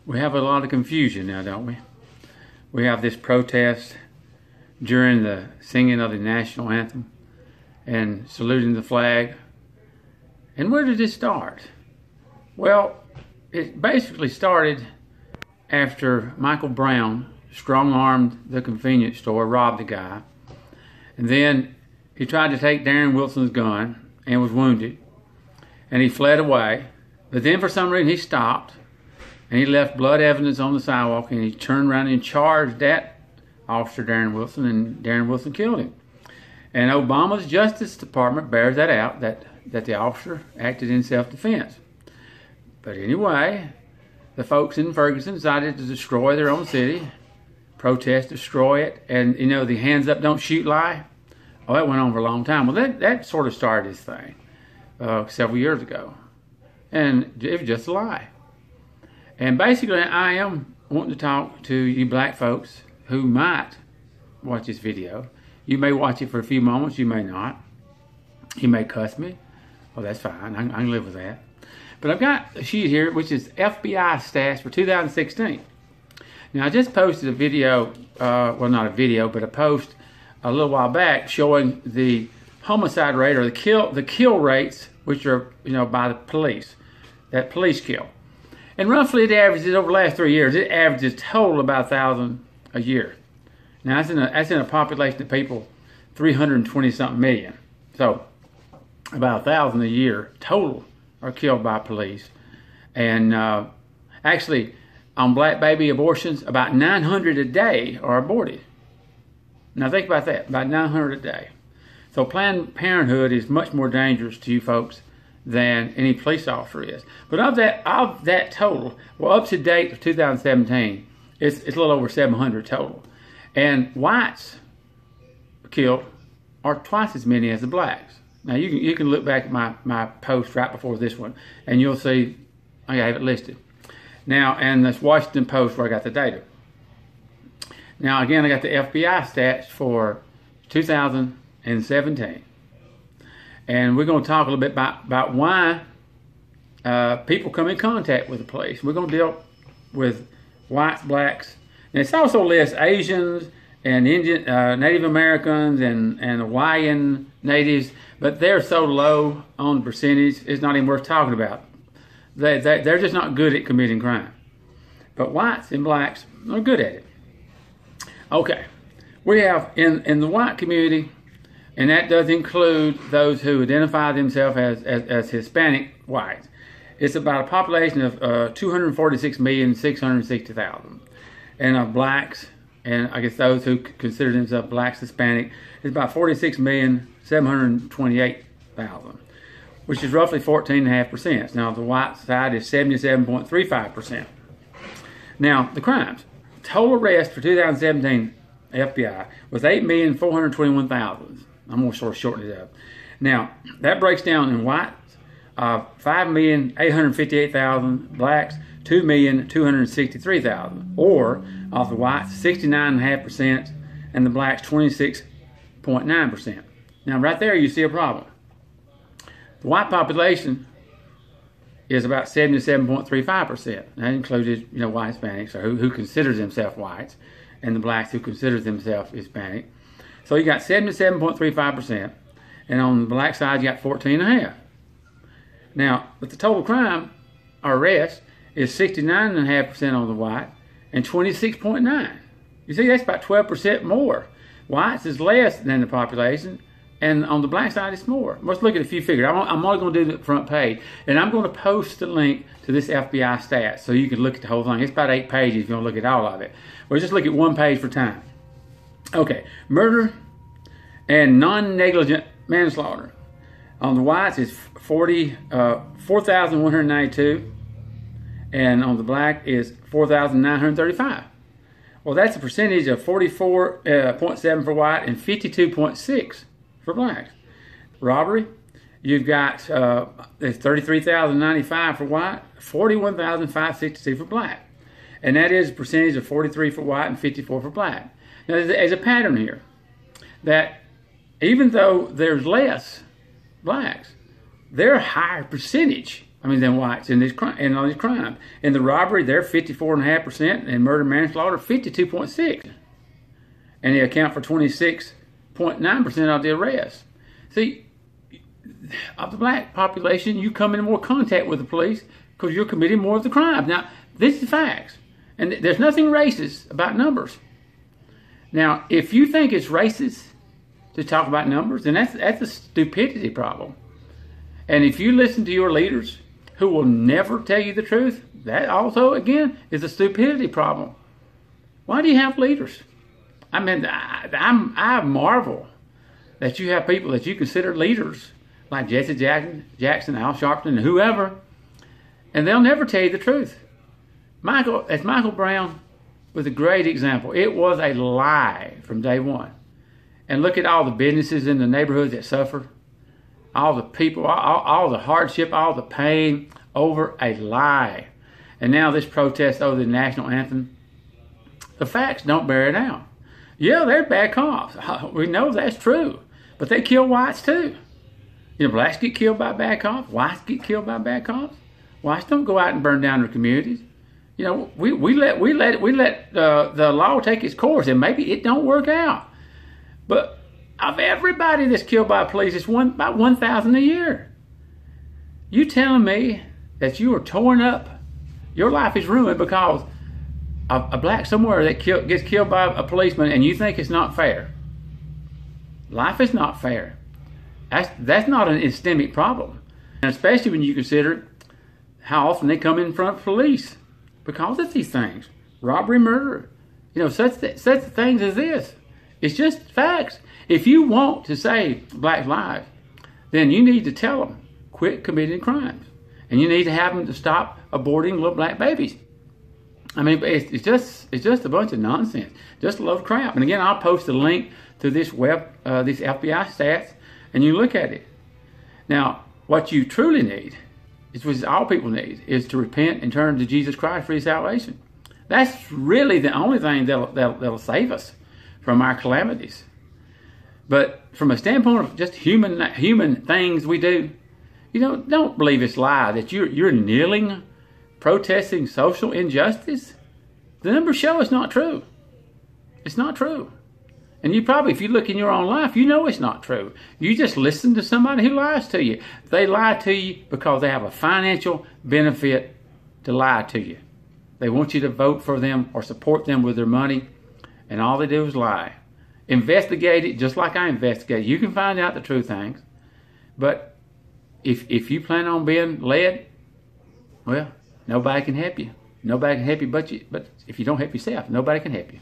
We have a lot of confusion now, don't we? We have this protest during the singing of the national anthem and saluting the flag. And where did it start? Well, it basically started after Michael Brown strong-armed the convenience store, robbed the guy, and then he tried to take Darren Wilson's gun and was wounded, and he fled away. But then for some reason he stopped, and he left blood evidence on the sidewalk, and he turned around and charged that officer, Darren Wilson, and Darren Wilson killed him. And Obama's Justice Department bears that out, that the officer acted in self-defense. But anyway, the folks in Ferguson decided to destroy their own city, protest, destroy it, and you know, the hands up, don't shoot lie. Oh, that went on for a long time. Well, that sort of started this thing several years ago. And it was just a lie. And basically, I am wanting to talk to you black folks who might watch this video. You may watch it for a few moments, you may not. You may cuss me. Well, that's fine, I can live with that. But I've got a sheet here, which is FBI stats for 2016. Now, I just posted a video, well, not a video, but a post a little while back showing the homicide rate, or the kill rates, which are, you know, by the police, that police kill. And roughly it averages, over the last 3 years, it averages total about 1,000 a year. Now, that's in a population of people 320-something million. So, about 1,000 a year total are killed by police. And actually, on black baby abortions, about 900 a day are aborted. Now think about that, about 900 a day. So Planned Parenthood is much more dangerous to you folks than any police officer is. But of that total, well, up to date of 2017, it's a little over 700 total. And whites killed are twice as many as the blacks. Now you can look back at my post right before this one, and you'll see I have it listed. Now, and that's Washington Post where I got the data. Now again, I got the FBI stats for 2017. And we're going to talk a little bit about why people come in contact with the police. We're going to deal with whites, blacks, and it's also lists Asians and Indian, Native Americans and Hawaiian natives, but they're so low on the percentage, it's not even worth talking about. They're just not good at committing crime. But whites and blacks are good at it. Okay, we have in the white community, and that does include those who identify themselves as Hispanic whites. It's about a population of 246,660,000. And of blacks, and I guess those who consider themselves blacks, Hispanic, is about 46,728,000, which is roughly 14.5%. Now the white side is 77.35%. Now the crimes. Total arrest for 2017 FBI was 8,421,000. I'm going to sort of shorten it up. Now, that breaks down in whites, 5,858,000, blacks, 2,263,000, or of the whites, 69.5%, and the blacks, 26.9%. Now, right there, you see a problem. The white population is about 77.35%. That included, you know, white Hispanics, or who considers themselves whites, and the blacks who considers themselves Hispanic. So you got 77.35%, and on the black side you got 14.5%. Now, but the total crime or arrest is 69.5% on the white and 26.9%. You see, that's about 12% more. Whites is less than the population, and on the black side, it's more. Let's look at a few figures. I'm only going to do the front page, and I'm going to post the link to this FBI stats so you can look at the whole thing. It's about 8 pages if you want to look at all of it. We'll just look at one page for time. Okay, murder and non-negligent manslaughter. On the whites, it's 4,192, and on the black is 4,935. Well, that's a percentage of 44.7 for white and 52.6 for blacks. Robbery, you've got 33,095 for white, 41,562 for black. And that is a percentage of 43 for white and 54 for black. Now, there's a pattern here that even though there's less blacks, they're a higher percentage. I than whites in all these crimes. In the robbery, they're 54.5%, and murder manslaughter 52.6%, and they account for 26.9% of the arrests. See, of the black population, you come into more contact with the police because you're committing more of the crimes. Now, this is facts, and there's nothing racist about numbers. Now, if you think it's racist to talk about numbers, then that's a stupidity problem. And if you listen to your leaders who will never tell you the truth, that also, again, is a stupidity problem. Why do you have leaders? I mean, I marvel that you have people that you consider leaders like Jesse Jackson, Al Sharpton, and whoever, and they'll never tell you the truth. Michael Brown was a great example. It was a lie from day one. And look at all the businesses in the neighborhoods that suffer, all the people, all the hardship, all the pain over a lie. And now this protest over the national anthem, the facts don't bear it out. Yeah, they're bad cops. We know that's true. But they kill whites too. You know, blacks get killed by bad cops. Whites get killed by bad cops. Whites don't go out and burn down their communities. You know, we let the law take its course, and maybe it don't work out. But of everybody that's killed by police, it's about 1,000 a year. You telling me that you are torn up, your life is ruined because a black somewhere that gets killed by a policeman, and you think it's not fair? Life is not fair. That's not an systemic problem, and especially when you consider how often they come in front of police because of these things, robbery, murder, you know, such things as this. It's just facts. If you want to save black lives, then you need to tell them quit committing crimes, and you need to have them to stop aborting little black babies. I mean, it's just a bunch of nonsense, just a load of crap. And again, I'll post a link to this these FBI stats, and you look at it. Now, what you truly need, is what all people need, is to repent and turn to Jesus Christ for His salvation. That's really the only thing that'll save us from our calamities. But from a standpoint of just human things we do, you know, don't believe this lie that you're kneeling, protesting social injustice. The numbers show it's not true. It's not true. And you probably, if you look in your own life, you know it's not true. You just listen to somebody who lies to you. They lie to you because they have a financial benefit to lie to you. They want you to vote for them or support them with their money, and all they do is lie. Investigate it just like I investigate. You can find out the true things. But if you plan on being led, well, nobody can help you. Nobody can help you but you. But if you don't help yourself, nobody can help you.